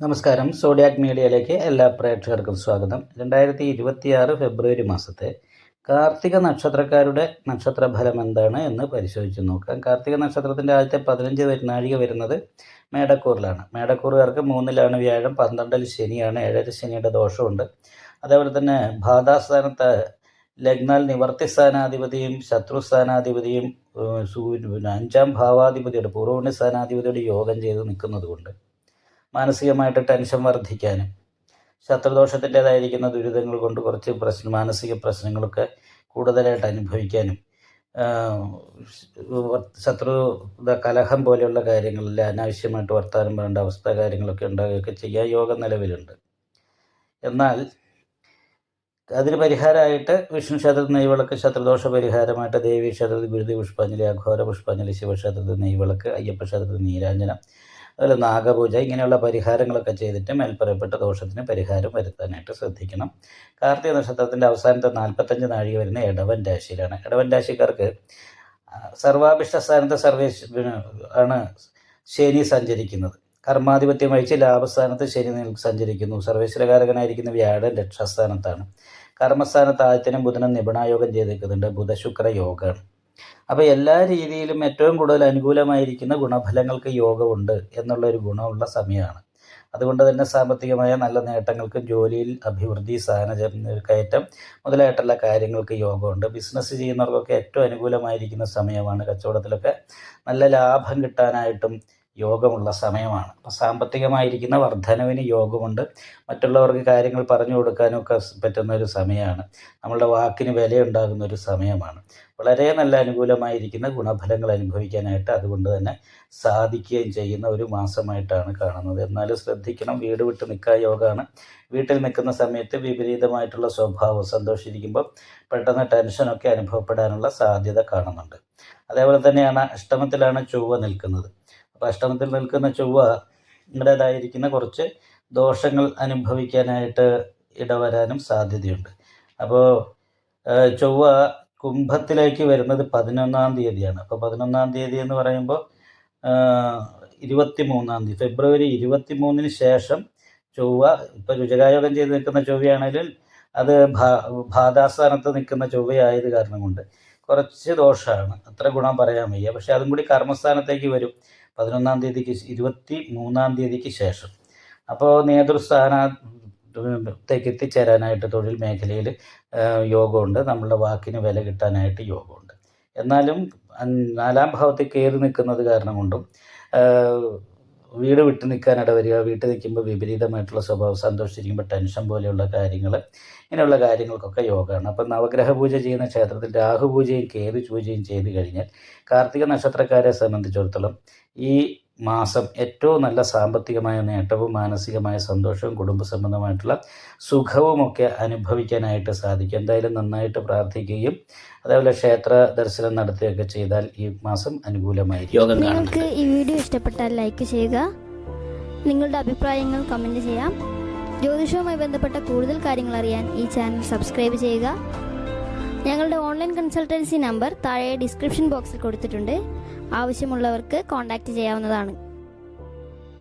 നമസ്കാരം. സോഡിയാക് മീഡിയയിലേക്ക് എല്ലാ പ്രേക്ഷകർക്കും സ്വാഗതം. 2026 ഫെബ്രുവരി മാസത്തെ കാർത്തിക നക്ഷത്രക്കാരുടെ നക്ഷത്രഫലം എന്താണ് എന്ന് പരിശോധിച്ച് നോക്കാം. കാർത്തിക നക്ഷത്രത്തിൻ്റെ ആദ്യത്തെ 15 നാഴിക വരുന്നത് മേടക്കൂറിലാണ്. മേടക്കൂറുകാർക്ക് 3-ലാണ് വ്യാഴം, 12-ൽ ശനിയാണ്, 7-ൽ ശനിയുടെ ദോഷമുണ്ട്. അതേപോലെ തന്നെ ഭാതാസ്ഥാനത്ത് ലഗ്നാൽ നിവർത്തി സ്ഥാനാധിപതിയും ശത്രുസ്ഥാനാധിപതിയും 5-ാം ഭാവാധിപതിയുടെ പൂർവ്വപുണ്യ സ്ഥാനാധിപതിയുടെ യോഗം ചെയ്ത് നിൽക്കുന്നത് കൊണ്ട് മാനസികമായിട്ട് ടെൻഷൻ വർദ്ധിക്കാനും ശത്രുദോഷത്തിൻ്റേതായിരിക്കുന്ന ദുരിതങ്ങൾ കൊണ്ട് കുറച്ച് മാനസിക പ്രശ്നങ്ങളൊക്കെ കൂടുതലായിട്ട് അനുഭവിക്കാനും ശത്രു കലഹം പോലെയുള്ള കാര്യങ്ങളിൽ അനാവശ്യമായിട്ട് വർത്താനം പറയേണ്ട അവസ്ഥ കാര്യങ്ങളൊക്കെ ഉണ്ടാകുകയൊക്കെ ചെയ്യാൻ യോഗം നിലവിലുണ്ട്. എന്നാൽ അതിന് പരിഹാരമായിട്ട് വിഷ്ണു ക്ഷേത്രത്തിൽ നെയ്വിളക്ക്, ശത്രുദോഷ പരിഹാരമായിട്ട് ദേവീ ക്ഷേത്രത്തിൽ ഗുരുതി പുഷ്പാഞ്ജലി, അഘോര പുഷ്പാഞ്ജലി, ശിവക്ഷേത്രത്തിൽ നെയ്വിളക്ക്, അയ്യപ്പ ക്ഷേത്രത്തിൽ നീരാഞ്ജനം, അതുപോലെ നാഗപൂജ, ഇങ്ങനെയുള്ള പരിഹാരങ്ങളൊക്കെ ചെയ്തിട്ട് മേൽപ്പറയപ്പെട്ട ദോഷത്തിന് പരിഹാരം വരുത്താനായിട്ട് ശ്രദ്ധിക്കണം. കാർത്തിക നക്ഷത്രത്തിൻ്റെ അവസാനത്തെ 45 നാഴിക വരുന്ന ഇടവൻ രാശിയിലാണ്. ഇടവൻ രാശിക്കാർക്ക് സർവാഭിഷ്ട സ്ഥാനത്തെ ആണ് ശനി സഞ്ചരിക്കുന്നത്. കർമാധിപത്യം വഹിച്ച് ലാഭസ്ഥാനത്ത് ശനി സഞ്ചരിക്കുന്നു. സർവേശ്വരകാരകനായിരിക്കുന്ന വ്യാഴൻ രക്ഷാസ്ഥാനത്താണ്. കർമ്മസ്ഥാനത്ത് ആദിത്യനും ബുധനും നിപുണായോഗം ചെയ്തിരിക്കുന്നുണ്ട്. ബുധശുക്ര യോഗമാണ്. അപ്പോൾ എല്ലാ രീതിയിലും ഏറ്റവും കൂടുതൽ അനുകൂലമായിരിക്കുന്ന ഗുണഫലങ്ങൾക്ക് യോഗമുണ്ട് എന്നുള്ളൊരു ഗുണമുള്ള സമയമാണ്. അതുകൊണ്ട് തന്നെ സാമ്പത്തികമായ നല്ല നേട്ടങ്ങൾക്കും ജോലിയിൽ അഭിവൃദ്ധി, സ്ഥാനകയറ്റം മുതലായിട്ടുള്ള കാര്യങ്ങൾക്ക് യോഗമുണ്ട്. ബിസിനസ് ചെയ്യുന്നവർക്കൊക്കെ ഏറ്റവും അനുകൂലമായിരിക്കുന്ന സമയമാണ്. കച്ചവടത്തിലൊക്കെ നല്ല ലാഭം കിട്ടാനായിട്ടും യോഗമുള്ള സമയമാണ്. അപ്പോൾ സാമ്പത്തികമായിരിക്കുന്ന വർധനവിന് യോഗമുണ്ട്. മറ്റുള്ളവർക്ക് കാര്യങ്ങൾ പറഞ്ഞു കൊടുക്കാനും ഒക്കെ പറ്റുന്ന ഒരു സമയമാണ്. നമ്മളുടെ വാക്കിന് വിലയുണ്ടാകുന്ന ഒരു സമയമാണ്. വളരെ നല്ല അനുകൂലമായിരിക്കുന്ന ഗുണഫലങ്ങൾ അനുഭവിക്കാനായിട്ട് അതുകൊണ്ട് തന്നെ സാധിക്കുകയും ചെയ്യുന്ന ഒരു മാസമായിട്ടാണ് കാണുന്നത്. എന്നാലും ശ്രദ്ധിക്കണം, വീട് വിട്ട് നിൽക്കാൻ യോഗമാണ്. വീട്ടിൽ നിൽക്കുന്ന സമയത്ത് വിപരീതമായിട്ടുള്ള സ്വഭാവം, സന്തോഷിച്ചിരിക്കുമ്പോൾ പെട്ടെന്ന് ടെൻഷനൊക്കെ അനുഭവപ്പെടാനുള്ള സാധ്യത കാണുന്നുണ്ട്. അതേപോലെ തന്നെയാണ് അഷ്ടമത്തിലാണ് ചൊവ്വ നിൽക്കുന്നത്. അപ്പോൾ അഷ്ടമത്തിൽ നിൽക്കുന്ന ചൊവ്വ ഇടതായിരിക്കുന്ന കുറച്ച് ദോഷങ്ങൾ അനുഭവിക്കാനായിട്ട് ഇടവരാനും സാധ്യതയുണ്ട്. അപ്പോൾ ചൊവ്വ കുംഭത്തിലേക്ക് വരുന്നത് 11-ാം തീയതിയാണ്. അപ്പോൾ 11-ാം തീയതി എന്ന് പറയുമ്പോൾ 23-ാം തീയതി, ഫെബ്രുവരി 23-ന് ശേഷം ചൊവ്വ, ഇപ്പോൾ രുചകായോഗം ചെയ്ത് നിൽക്കുന്ന ചൊവ്വയാണെങ്കിൽ അത് ഭാതാസ്ഥാനത്ത് നിൽക്കുന്ന ചൊവ്വയായത് കാരണം കൊണ്ട് കുറച്ച് ദോഷമാണ്. അത്ര ഗുണം പറയാൻ വയ്യ. പക്ഷെ അതും കൂടി കർമ്മസ്ഥാനത്തേക്ക് വരും 11-ാം തീയതിക്ക് 23-ാം തീയതിക്ക് ശേഷം. അപ്പോൾ നേതൃസ്ഥാനത്തേക്ക് എത്തിച്ചേരാനായിട്ട് തൊഴിൽ മേഖലയിൽ യോഗമുണ്ട്. നമ്മളുടെ വാക്കിന് വില കിട്ടാനായിട്ട് യോഗമുണ്ട്. എന്നാലും 4-ാം ഭാവത്തിൽ കയറി നിൽക്കുന്നത് കാരണം കൊണ്ടും വീട് വിട്ട് നിൽക്കാനിട വരിക, വീട്ടിൽ നിൽക്കുമ്പോൾ വിപരീതമായിട്ടുള്ള സ്വഭാവം, സന്തോഷിച്ചിരിക്കുമ്പോൾ ടെൻഷൻ പോലെയുള്ള കാര്യങ്ങൾ, ഇങ്ങനെയുള്ള കാര്യങ്ങൾക്കൊക്കെ യോഗമാണ്. അപ്പം നവഗ്രഹ പൂജ ചെയ്യുന്ന ക്ഷേത്രത്തിൽ രാഹുപൂജയും കേതു പൂജയും ചെയ്ത് കഴിഞ്ഞാൽ കാർത്തിക നക്ഷത്രക്കാരെ സംബന്ധിച്ചിടത്തോളം ഈ മാസം ഏറ്റവും നല്ല സാമ്പത്തികമായ നേട്ടവും മാനസികമായ സന്തോഷവും കുടുംബ സംബന്ധമായിട്ടുള്ള സുഖവുമൊക്കെ അനുഭവിക്കാനായിട്ട് സാധിക്കും. എന്തായാലും നന്നായിട്ട് പ്രാർത്ഥിക്കുകയും അതേപോലെ ക്ഷേത്ര ദർശനം നടത്തുകയൊക്കെ ചെയ്താൽ ഈ മാസം അനുകൂലമായിരിക്കും. നിങ്ങൾക്ക് ഈ വീഡിയോ ഇഷ്ടപ്പെട്ടാൽ ലൈക്ക് ചെയ്യുക, നിങ്ങളുടെ അഭിപ്രായങ്ങൾ കമൻറ്റ് ചെയ്യാം. ജ്യോതിഷവുമായി ബന്ധപ്പെട്ട കൂടുതൽ കാര്യങ്ങൾ അറിയാൻ ഈ ചാനൽ സബ്സ്ക്രൈബ് ചെയ്യുക. ഞങ്ങളുടെ ഓൺലൈൻ കൺസൾട്ടൻസി നമ്പർ താഴെ ഡിസ്ക്രിപ്ഷൻ ബോക്സിൽ കൊടുത്തിട്ടുണ്ട്. ആവശ്യമുള്ളവർക്ക് കോൺടാക്റ്റ് ചെയ്യാവുന്നതാണ്.